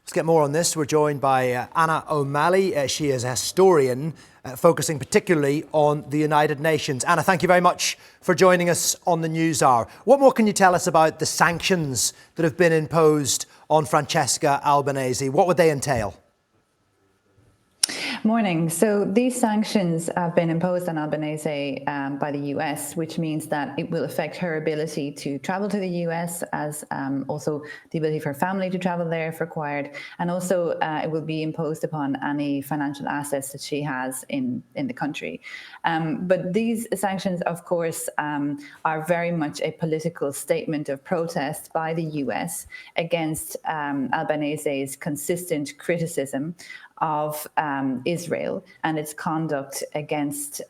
To get more on this, we're joined by Alanna O'Malley. She is a historian focusing particularly on the United Nations. Anna, thank you very much for joining us on the News Hour. What more can you tell us about the sanctions that have been imposed on Francesca Albanese? What would they entail? Morning. So these sanctions have been imposed on Albanese by the US, which means that it will affect her ability to travel to the US, as also the ability for her family to travel there if required. And also it will be imposed upon any financial assets that she has in the country. But these sanctions, of course, are very much a political statement of protest by the US against Albanese's consistent criticism of Israel and its conduct against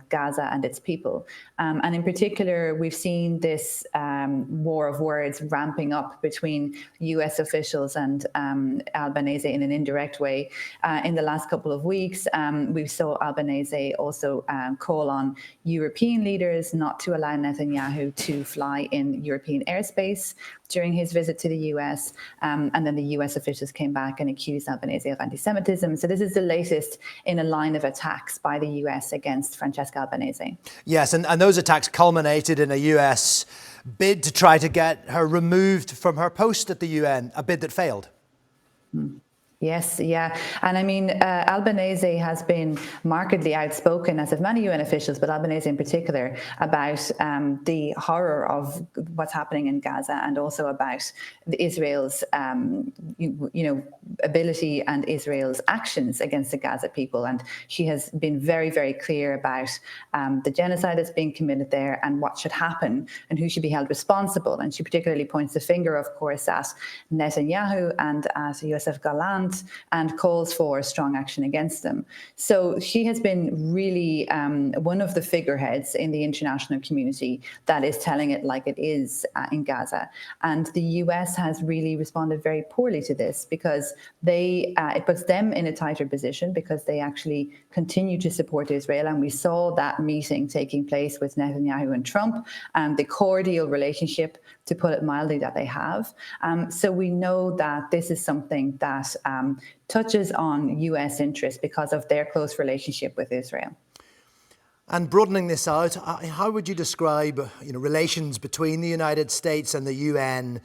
Gaza and its people. And in particular, we've seen this war of words ramping up between US officials and Albanese in an indirect way. In the last couple of weeks, we saw Albanese also call on European leaders not to allow Netanyahu to fly in European airspace during his visit to the US. And then the US officials came back and accused Albanese of anti-Semitism. So this is the latest in a line of attacks by the US against Francesca Albanese. Yes, and those attacks culminated in a US bid to try to get her removed from her post at the UN, a bid that failed. Yes, yeah. And I mean, Albanese has been markedly outspoken, as have many UN officials, but Albanese in particular, about the horror of what's happening in Gaza and also about Israel's, ability and Israel's actions against the Gaza people. And she has been very, very clear about the genocide that's being committed there and what should happen and who should be held responsible. And she particularly points the finger, of course, at Netanyahu and at Yoav Gallant, and calls for strong action against them. So she has been really one of the figureheads in the international community that is telling it like it is in Gaza. And the US has really responded very poorly to this because it puts them in a tighter position because they actually continue to support Israel. And we saw that meeting taking place with Netanyahu and Trump and the cordial relationship, to put it mildly, that they have. So we know that this is something that touches on US interests because of their close relationship with Israel. And broadening this out, how would you describe relations between the United States and the UN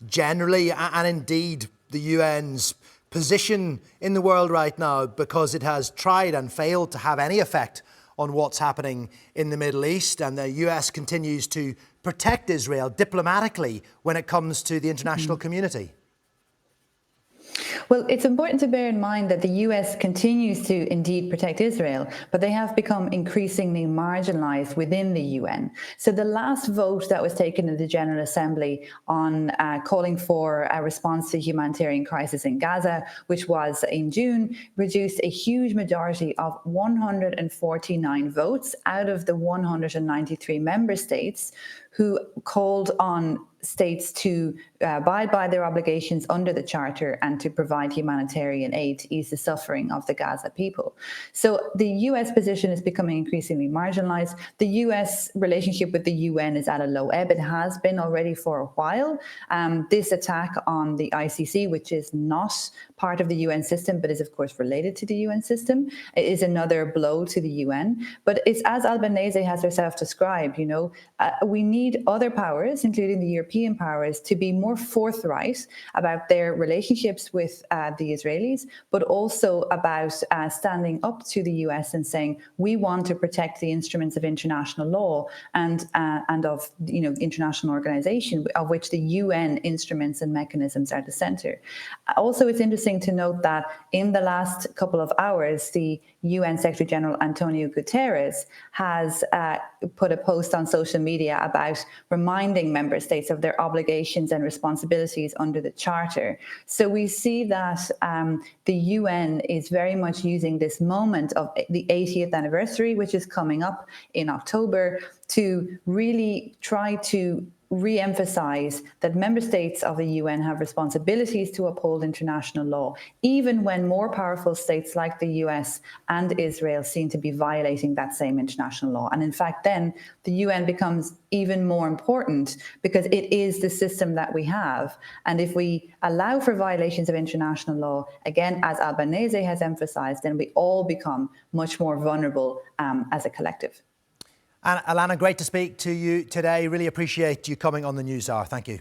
generally, and indeed the UN's position in the world right now, because it has tried and failed to have any effect on what's happening in the Middle East, and the US continues to protect Israel diplomatically when it comes to the international community? Well, it's important to bear in mind that the US continues to indeed protect Israel, but they have become increasingly marginalized within the UN. So the last vote that was taken in the General Assembly on calling for a response to humanitarian crisis in Gaza, which was in June, reduced a huge majority of 149 votes out of the 193 member states who called on states to abide by their obligations under the Charter and to provide humanitarian aid to ease the suffering of the Gaza people. So the US position is becoming increasingly marginalized. The US relationship with the UN is at a low ebb. It has been already for a while. This attack on the ICC, which is not part of the UN system, but is of course related to the UN system, is another blow to the UN. But it's as Albanese has herself described, we need other powers, including the European powers, to be more forthright about their relationships with the Israelis, but also about standing up to the US and saying, we want to protect the instruments of international law and of international organization, of which the UN instruments and mechanisms are the center. Also, it's interesting to note that in the last couple of hours, the UN Secretary General Antonio Guterres has put a post on social media about reminding member states of their obligations and responsibilities under the Charter. So we see that the UN is very much using this moment of the 80th anniversary, which is coming up in October, to really try to re-emphasize that member states of the UN have responsibilities to uphold international law, even when more powerful states like the US and Israel seem to be violating that same international law. And in fact, then the UN becomes even more important because it is the system that we have. And if we allow for violations of international law, again, as Albanese has emphasized, then we all become much more vulnerable as a collective. And Alanna, great to speak to you today. Really appreciate you coming on the News Hour. Thank you.